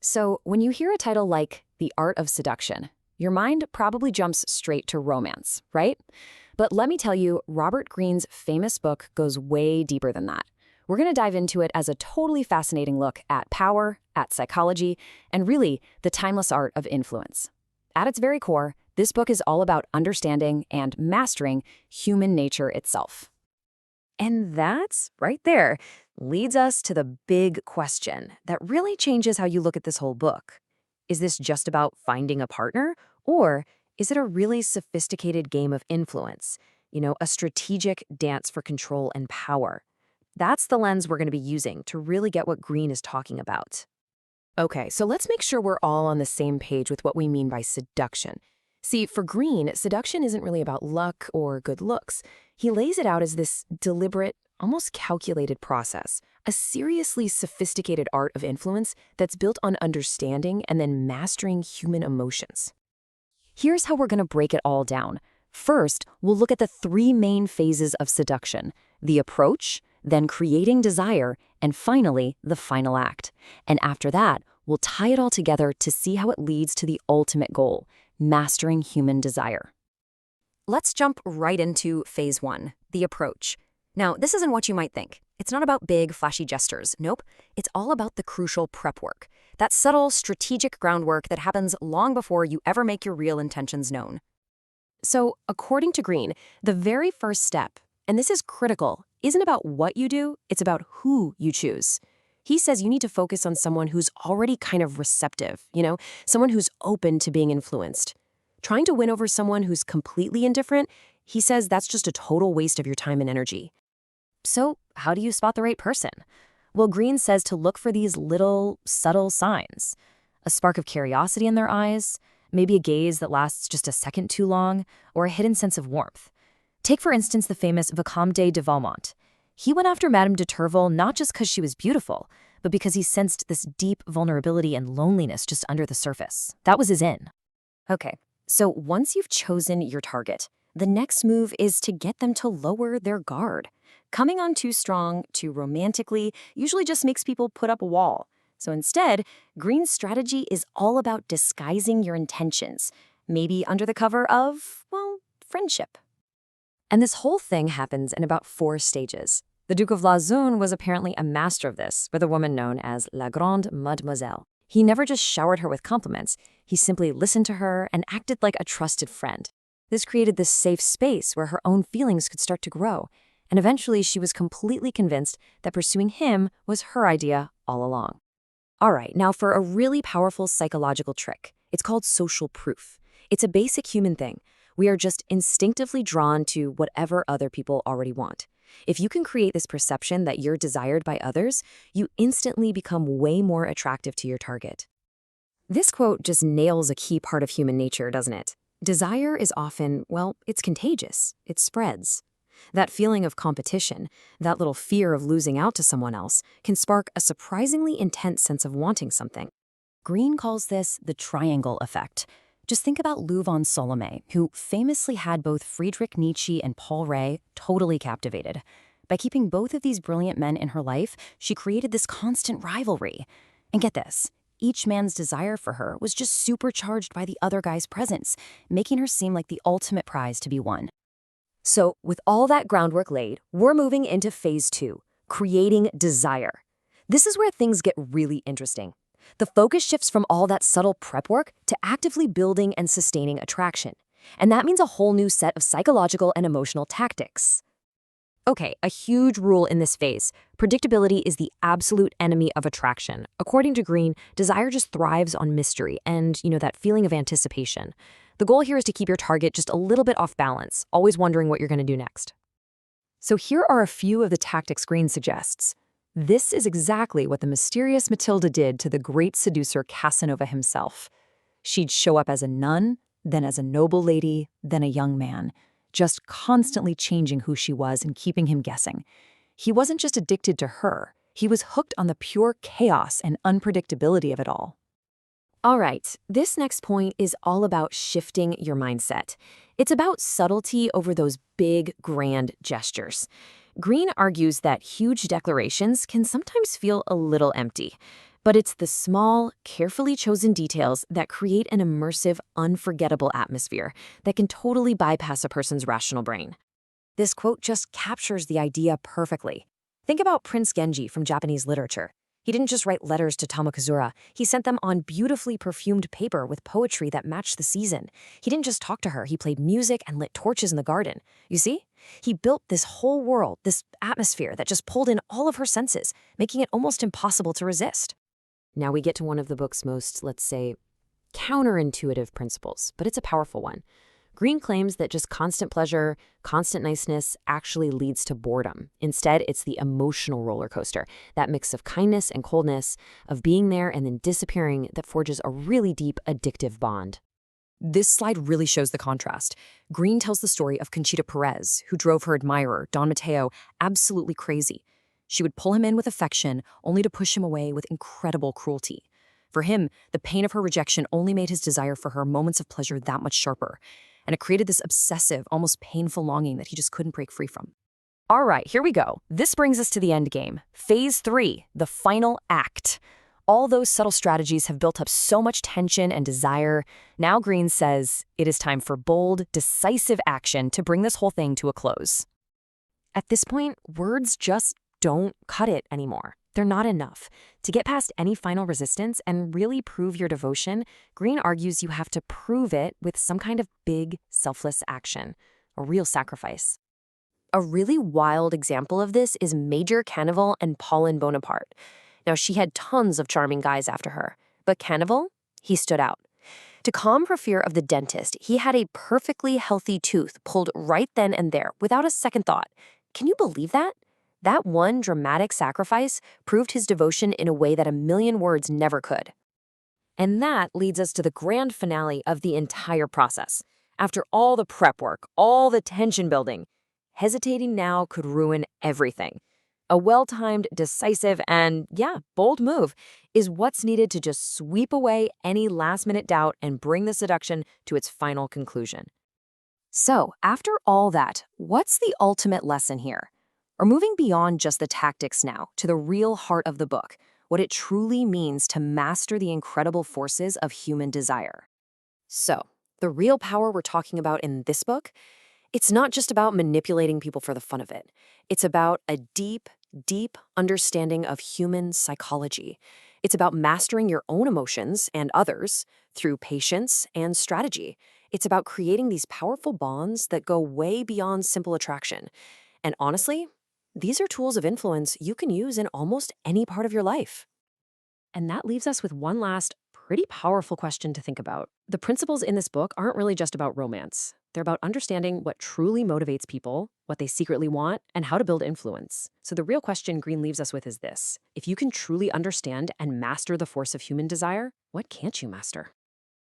So, when you hear a title like The Art of Seduction, your mind probably jumps straight to romance, right? But let me tell you, Robert Greene's famous book goes way deeper than that. We're going to dive into it as a totally fascinating look at power, at psychology, and really the timeless art of influence. At its very core, this book is all about understanding and mastering human nature itself. And that's, right there, leads us to the big question that really changes how you look at this whole book. Is this just about finding a partner, or is it a really sophisticated game of influence? A strategic dance for control and power. That's the lens we're going to be using to really get what Greene is talking about. Okay, so let's make sure we're all on the same page with what we mean by seduction. See, for Greene, seduction isn't really about luck or good looks. He lays it out as this deliberate, almost calculated process, a seriously sophisticated art of influence that's built on understanding and then mastering human emotions. Here's how we're going to break it all down. First, we'll look at the three main phases of seduction: the approach, then creating desire, and finally, the final act. And after that, we'll tie it all together to see how it leads to the ultimate goal: mastering human desire. Let's jump right into phase one, the approach. Now, this isn't what you might think. It's not about big, flashy gestures. Nope. It's all about the crucial prep work, that subtle, strategic groundwork that happens long before you ever make your real intentions known. So, according to Greene, the very first step, and this is critical, isn't about what you do, it's about who you choose. He says you need to focus on someone who's already kind of receptive, someone who's open to being influenced. Trying to win over someone who's completely indifferent, he says that's just a total waste of your time and energy. So, how do you spot the right person? Well, Greene says to look for these little, subtle signs. A spark of curiosity in their eyes, maybe a gaze that lasts just a second too long, or a hidden sense of warmth. Take, for instance, the famous Vicomte de Valmont. He went after Madame de Turville not just because she was beautiful, but because he sensed this deep vulnerability and loneliness just under the surface. That was his in. Okay, so once you've chosen your target, the next move is to get them to lower their guard. Coming on too strong, too romantically, usually just makes people put up a wall. So instead, Greene's strategy is all about disguising your intentions, maybe under the cover of, friendship. And this whole thing happens in about 4 stages. The Duke of Lauzun was apparently a master of this, with a woman known as La Grande Mademoiselle. He never just showered her with compliments. He simply listened to her and acted like a trusted friend. This created this safe space where her own feelings could start to grow. And eventually she was completely convinced that pursuing him was her idea all along. All right, now for a really powerful psychological trick. It's called social proof. It's a basic human thing. We are just instinctively drawn to whatever other people already want. If you can create this perception that you're desired by others, you instantly become way more attractive to your target. This quote just nails a key part of human nature, doesn't it? Desire is often, it's contagious. It spreads. That feeling of competition, that little fear of losing out to someone else, can spark a surprisingly intense sense of wanting something. Greene calls this the triangle effect. Just think about Louvain Salomé, who famously had both Friedrich Nietzsche and Paul Rée totally captivated. By keeping both of these brilliant men in her life, she created this constant rivalry. And get this, each man's desire for her was just supercharged by the other guy's presence, making her seem like the ultimate prize to be won. So, with all that groundwork laid, we're moving into phase 2, creating desire. This is where things get really interesting. The focus shifts from all that subtle prep work to actively building and sustaining attraction. And that means a whole new set of psychological and emotional tactics. Okay, a huge rule in this phase. Predictability is the absolute enemy of attraction. According to Greene, desire just thrives on mystery and, that feeling of anticipation. The goal here is to keep your target just a little bit off balance, always wondering what you're going to do next. So here are a few of the tactics Greene suggests. This is exactly what the mysterious Matilda did to the great seducer Casanova himself. She'd show up as a nun, then as a noble lady, then a young man, just constantly changing who she was and keeping him guessing. He wasn't just addicted to her, he was hooked on the pure chaos and unpredictability of it all. All right, this next point is all about shifting your mindset. It's about subtlety over those big, grand gestures. Greene argues that huge declarations can sometimes feel a little empty. But it's the small, carefully chosen details that create an immersive, unforgettable atmosphere that can totally bypass a person's rational brain. This quote just captures the idea perfectly. Think about Prince Genji from Japanese literature. He didn't just write letters to Tamakazura, he sent them on beautifully perfumed paper with poetry that matched the season. He didn't just talk to her, he played music and lit torches in the garden. You see? He built this whole world, this atmosphere that just pulled in all of her senses, making it almost impossible to resist. Now we get to one of the book's most, let's say, counterintuitive principles, but it's a powerful one. Greene claims that just constant pleasure, constant niceness actually leads to boredom. Instead, it's the emotional roller coaster, that mix of kindness and coldness, of being there and then disappearing that forges a really deep, addictive bond. This slide really shows the contrast. Greene tells the story of Conchita Perez, who drove her admirer, Don Mateo, absolutely crazy. She would pull him in with affection, only to push him away with incredible cruelty. For him, the pain of her rejection only made his desire for her moments of pleasure that much sharper. And it created this obsessive, almost painful longing that he just couldn't break free from. All right, here we go. This brings us to the end game. Phase 3, the final act. All those subtle strategies have built up so much tension and desire. Now Greene says it is time for bold, decisive action to bring this whole thing to a close. At this point, words just don't cut it anymore. They're not enough. To get past any final resistance and really prove your devotion, Greene argues you have to prove it with some kind of big, selfless action, a real sacrifice. A really wild example of this is Major Canneville and Pauline Bonaparte. Now, she had tons of charming guys after her, but Canneville, he stood out. To calm her fear of the dentist, he had a perfectly healthy tooth pulled right then and there without a second thought. Can you believe that? That one dramatic sacrifice proved his devotion in a way that a million words never could. And that leads us to the grand finale of the entire process. After all the prep work, all the tension building, hesitating now could ruin everything. A well-timed, decisive, and bold move is what's needed to just sweep away any last-minute doubt and bring the seduction to its final conclusion. So, after all that, what's the ultimate lesson here? We're moving beyond just the tactics now to the real heart of the book, what it truly means to master the incredible forces of human desire. So, the real power we're talking about in this book, it's not just about manipulating people for the fun of it. It's about a deep, deep understanding of human psychology. It's about mastering your own emotions and others through patience and strategy. It's about creating these powerful bonds that go way beyond simple attraction. And honestly, these are tools of influence you can use in almost any part of your life. And that leaves us with one last, pretty powerful question to think about. The principles in this book aren't really just about romance. They're about understanding what truly motivates people, what they secretly want, and how to build influence. So the real question Greene leaves us with is this: if you can truly understand and master the force of human desire, what can't you master?